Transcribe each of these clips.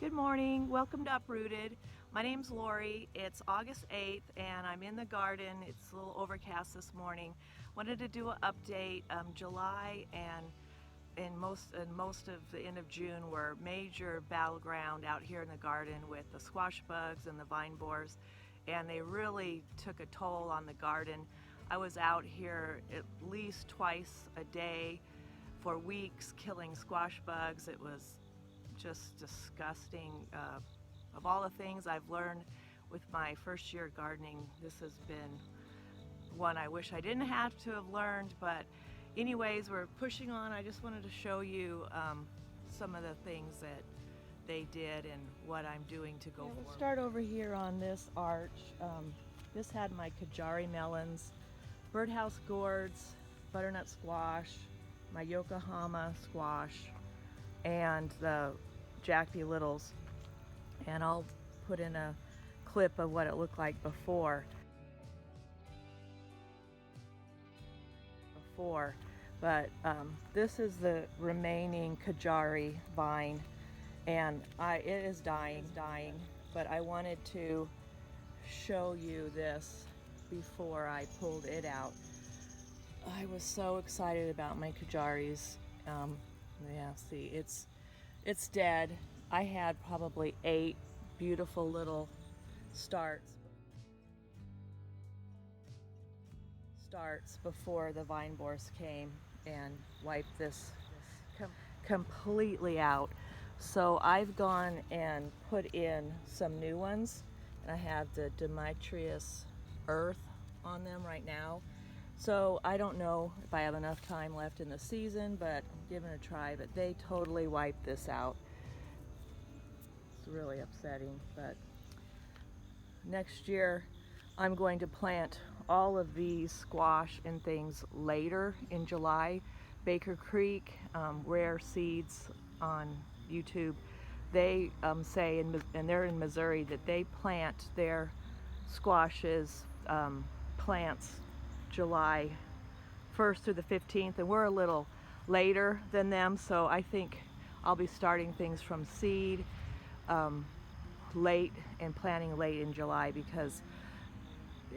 Good morning, welcome to Uprooted. My name's Laurie. It's August 8th and I'm in the garden. It's a little overcast this morning. Wanted to do an update. July and most of the end of June were major battleground out here in the garden with the squash bugs and the vine borers, and they really took a toll on the garden. I was out here at least twice a day for weeks killing squash bugs. It was just disgusting. Of all the things I've learned with my first year gardening, this has been one I wish I didn't have to have learned, but anyways, we're pushing on. I just wanted to show you some of the things that they did and what I'm doing to go forward. We'll start over here on this arch. This had my Kajari melons, birdhouse gourds, butternut squash, my Yokohama squash, and the Jack P. Littles, and I'll put in a clip of what it looked like before. But this is the remaining Kajari vine, and it is dying, but I wanted to show you this before I pulled it out. I was so excited about my Kajaris. Yeah, see, it's dead. I had probably 8 beautiful little starts before the vine borers came and wiped this completely out. So I've gone and put in some new ones, and I have the Demetrius earth on them right now. So I don't know if I have enough time left in the season, but I'm giving it a try. But they totally wiped this out. It's really upsetting, but next year I'm going to plant all of these squash and things later in July. Baker Creek, Rare Seeds on YouTube, they say, and they're in Missouri, that they plant their squashes, plants July 1st through the 15th, and we're a little later than them, so I think I'll be starting things from seed late and planting late in July, because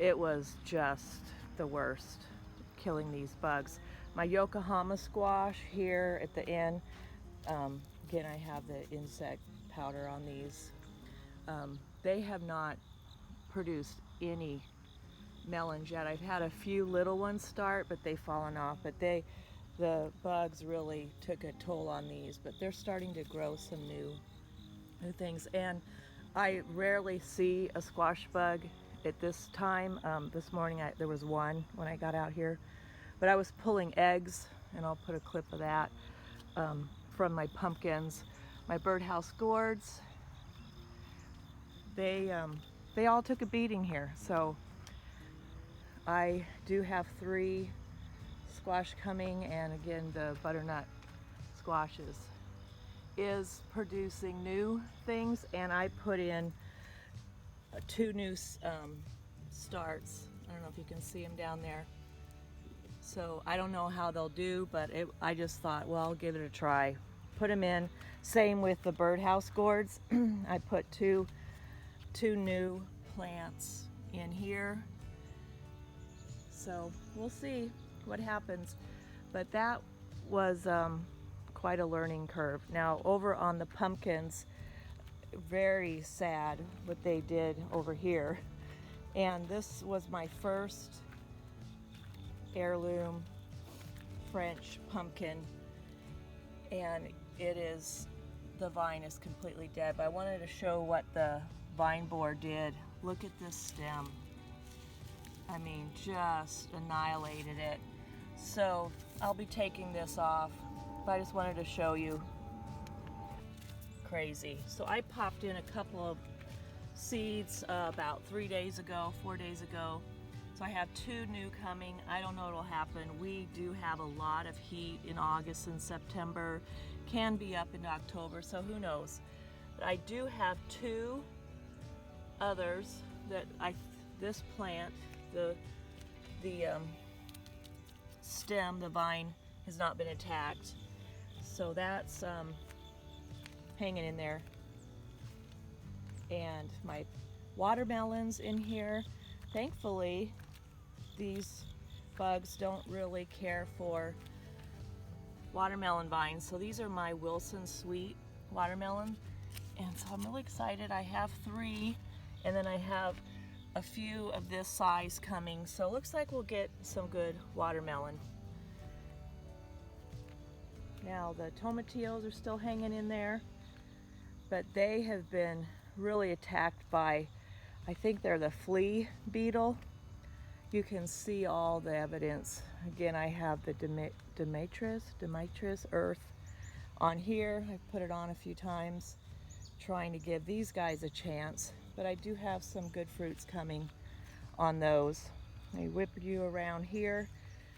it was just the worst killing these bugs. My Yokohama squash here at the end, again, I have the insect powder on these. They have not produced any melons yet. I've had a few little ones start, but they've fallen off. But the bugs really took a toll on these, but they're starting to grow some new things. And I rarely see a squash bug at this time. This morning there was one when I got out here, but I was pulling eggs, and I'll put a clip of that from my pumpkins. My birdhouse gourds, they all took a beating here. So I do have 3 squash coming, and again, the butternut squashes is producing new things, and I put in 2 new starts. I don't know if you can see them down there. So I don't know how they'll do, but I just thought, well, I'll give it a try. Put them in. Same with the birdhouse gourds. I put two new plants in here. So we'll see what happens. But that was quite a learning curve. Now over on the pumpkins, very sad what they did over here. And this was my first heirloom French pumpkin, and the vine is completely dead. But I wanted to show what the vine borer did. Look at this stem. I mean, just annihilated it. So I'll be taking this off, but I just wanted to show you. Crazy. So I popped in a couple of seeds about 4 days ago. So I have 2 new coming. I don't know what'll happen. We do have a lot of heat in August and September, can be up into October, so who knows. But I do have 2 others that this plant, the stem, the vine has not been attacked. So that's hanging in there. and my watermelons in here. Thankfully, these bugs don't really care for watermelon vines. So these are my Wilson Sweet watermelon. And so I'm really excited. I have 3, and then I have a few of this size coming. So it looks like we'll get some good watermelon. Now the tomatillos are still hanging in there, but they have been really attacked by, I think they're the flea beetle. You can see all the evidence. Again, I have the Demetrius earth on here. I've put it on a few times, trying to give these guys a chance, but I do have some good fruits coming on those. I whip you around here.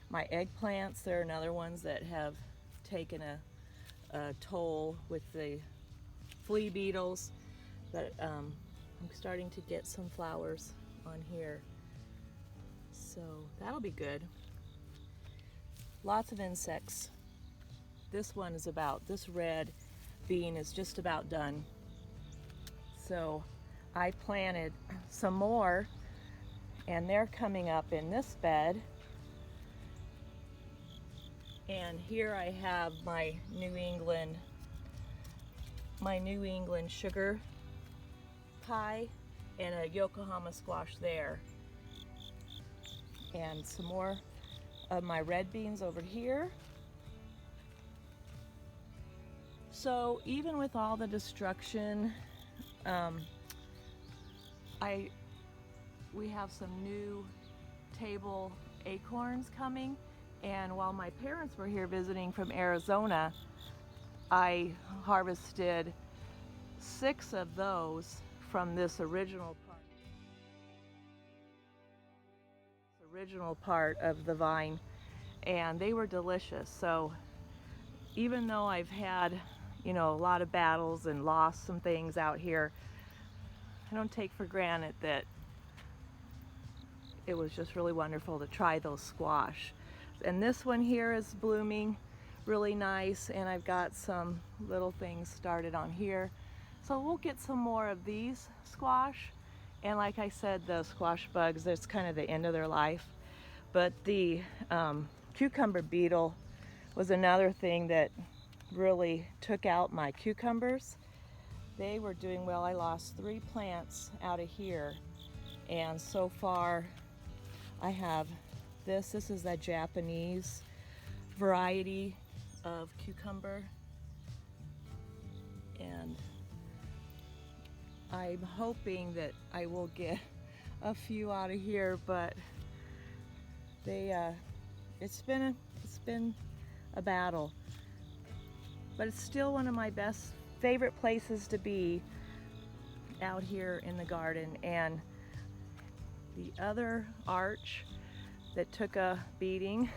My eggplants, they're another ones that have taken a toll with the flea beetles, but I'm starting to get some flowers on here. So that'll be good. Lots of insects. This red bean is just about done. So I planted some more, and they're coming up in this bed. And here I have my New England sugar pie and a Yokohama squash there. And some more of my red beans over here. So even with all the destruction, we have some new table acorns coming, and while my parents were here visiting from Arizona, I harvested 6 of those from this original part of the vine, and they were delicious. So even though I've had, a lot of battles and lost some things out here, I don't take for granted that it was just really wonderful to try those squash. And this one here is blooming really nice, and I've got some little things started on here. So we'll get some more of these squash. And like I said, the squash bugs, that's kind of the end of their life. But the cucumber beetle was another thing that really took out my cucumbers. They were doing well. I lost 3 plants out of here, and so far I have this is a Japanese variety of cucumber, and I'm hoping that I will get a few out of here, but it's been a battle, but it's still one of my favorite places to be out here in the garden. And the other arch that took a beating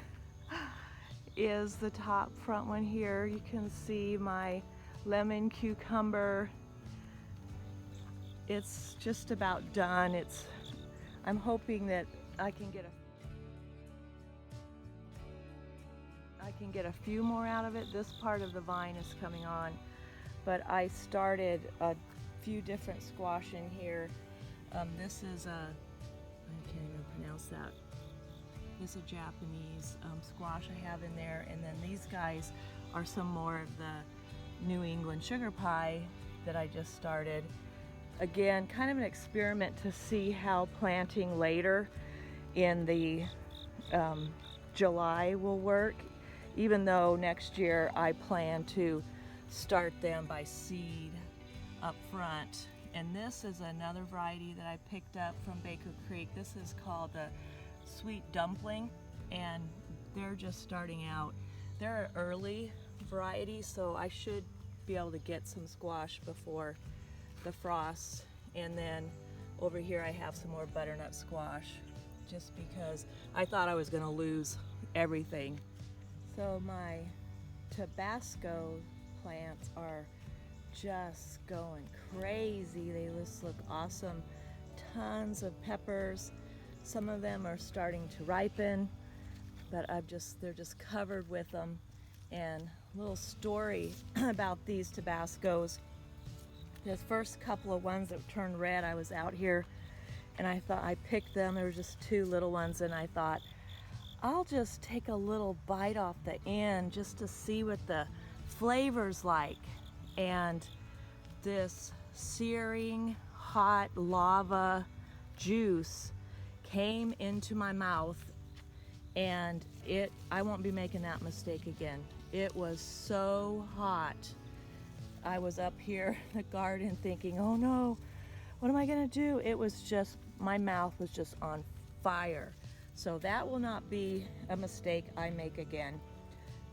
is the top front one here. You can see my lemon cucumber. It's just about done. I'm hoping that I can get a few more out of it. This part of the vine is coming on, but I started a few different squash in here. This is I can't even pronounce that. This is a Japanese squash I have in there, and then these guys are some more of the New England sugar pie that I just started. Again, kind of an experiment to see how planting later in the July will work, even though next year I plan to start them by seed up front. And this is another variety that I picked up from Baker Creek. This is called the Sweet Dumpling, and they're just starting out. They're an early variety, so I should be able to get some squash before the frost. And then over here I have some more butternut squash, just because I thought I was going to lose everything. So my Tabasco plants are just going crazy. They just look awesome. Tons of peppers. Some of them are starting to ripen, but they're just covered with them. And a little story about these Tabascos. The first couple of ones that turned red, I was out here and I thought I picked them. There were just two little ones, and I thought I'll just take a little bite off the end just to see what the flavor's like. And this searing hot lava juice came into my mouth, and I won't be making that mistake again. It was so hot. I was up here in the garden thinking, oh no, what am I gonna do? It was just, my mouth was just on fire. So that will not be a mistake I make again.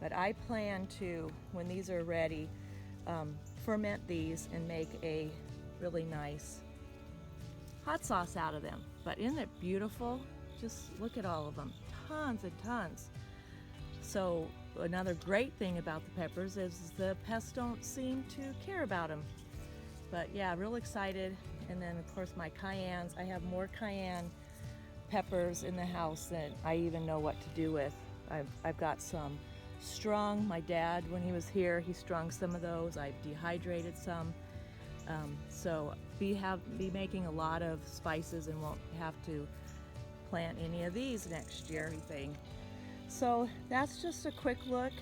But I plan to, when these are ready, ferment these and make a really nice hot sauce out of them. But isn't it beautiful? Just look at all of them, tons and tons. So another great thing about the peppers is the pests don't seem to care about them. But yeah, real excited. And then of course my cayennes, I have more cayenne peppers in the house than I even know what to do with. I've got some strung. My dad, when he was here, he strung some of those. I've dehydrated some. So be making a lot of spices and won't have to plant any of these next year or anything. So that's just a quick look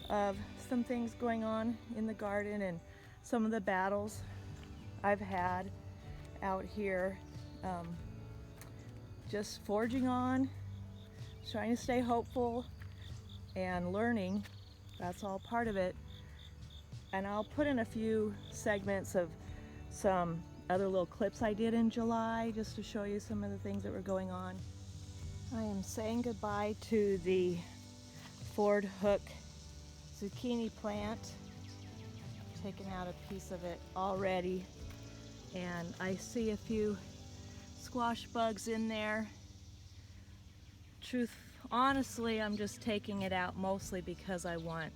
of some things going on in the garden and some of the battles I've had out here. Just forging on, trying to stay hopeful and learning. That's all part of it. And I'll put in a few segments of some other little clips I did in July just to show you some of the things that were going on. I am saying goodbye to the Ford Hook zucchini plant. Taking out a piece of it already, and I see a few squash bugs in there. Honestly, I'm just taking it out mostly because I want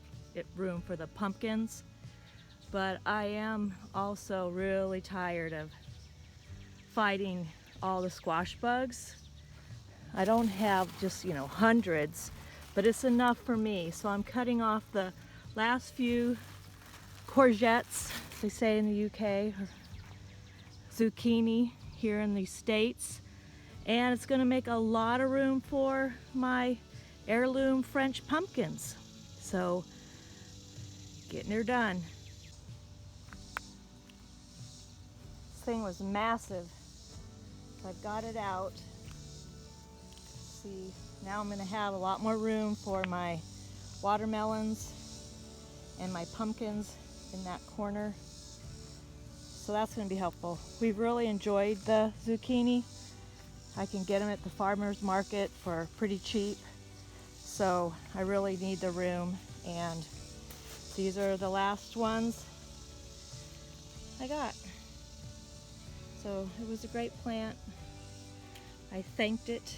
room for the pumpkins, but I am also really tired of fighting all the squash bugs. I don't have just, hundreds, but it's enough for me. So I'm cutting off the last few courgettes, they say in the UK, or zucchini here in the States. And it's gonna make a lot of room for my heirloom French pumpkins. So, getting her done. This thing was massive. I've got it out. See, now I'm gonna have a lot more room for my watermelons and my pumpkins in that corner. So that's gonna be helpful. We've really enjoyed the zucchini. I can get them at the farmer's market for pretty cheap. So I really need the room, and these are the last ones I got. So it was a great plant. I thanked it.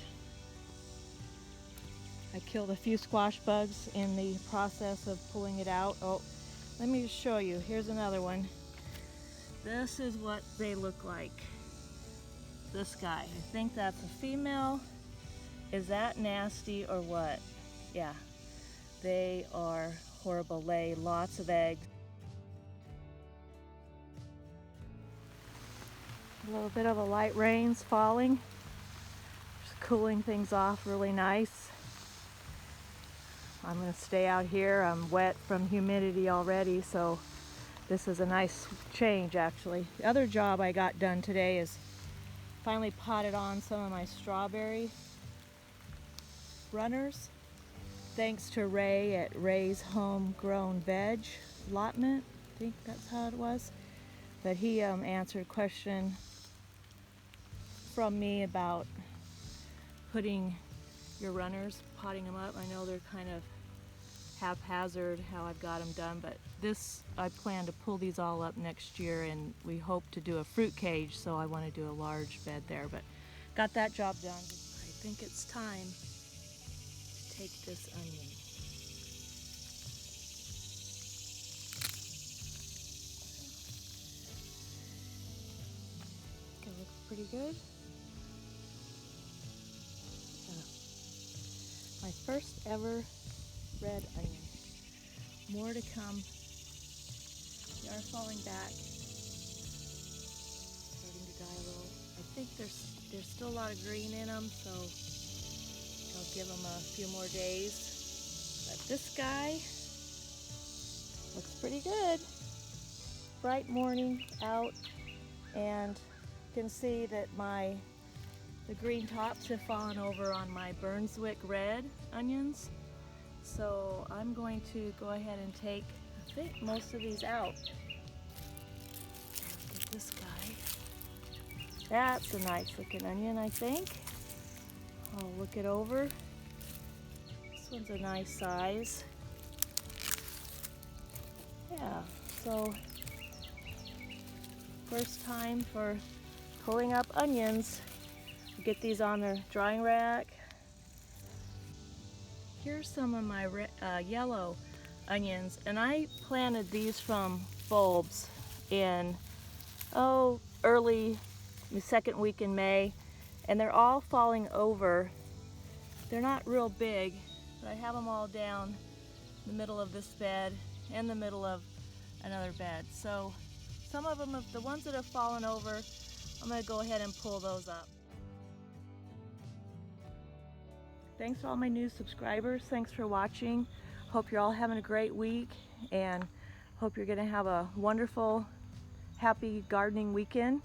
I killed a few squash bugs in the process of pulling it out. Oh, let me just show you. Here's another one. This is what they look like. This guy. I think that's a female. Is that nasty or what? Yeah. They are horrible. Lay lots of eggs. A little bit of a light rain's falling. Just cooling things off really nice. I'm going to stay out here. I'm wet from humidity already, so this is a nice change actually. The other job I got done today is finally potted on some of my strawberry runners. Thanks to Ray at Ray's Homegrown Veg Allotment. I think that's how it was. But he answered a question from me about putting your runners, potting them up. I know they're kind of haphazard how I've got them done, but I plan to pull these all up next year, and we hope to do a fruit cage, so I want to do a large bed there, but got that job done. I think it's time to take this onion. It looks pretty good. My first ever red onion. More to come. They are falling back. die a little. I think there's still a lot of green in them, so I'll give them a few more days. But this guy looks pretty good. Bright morning out, and you can see that the green tops have fallen over on my Brunswick red onions. So I'm going to go ahead and take, I think, most of these out. Look at this guy. That's a nice looking onion, I think. I'll look it over. This one's a nice size. Yeah, so first time for pulling up onions. Get these on the drying rack. Here's some of my yellow onions, and I planted these from bulbs in early the second week in May, and they're all falling over. They're not real big, but I have them all down the middle of this bed and the middle of another bed. So some of them, the ones that have fallen over, I'm going to go ahead and pull those up. Thanks to all my new subscribers. Thanks for watching. Hope you're all having a great week, and hope you're going to have a wonderful, happy gardening weekend.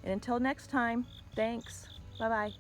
And until next time, thanks. Bye-bye.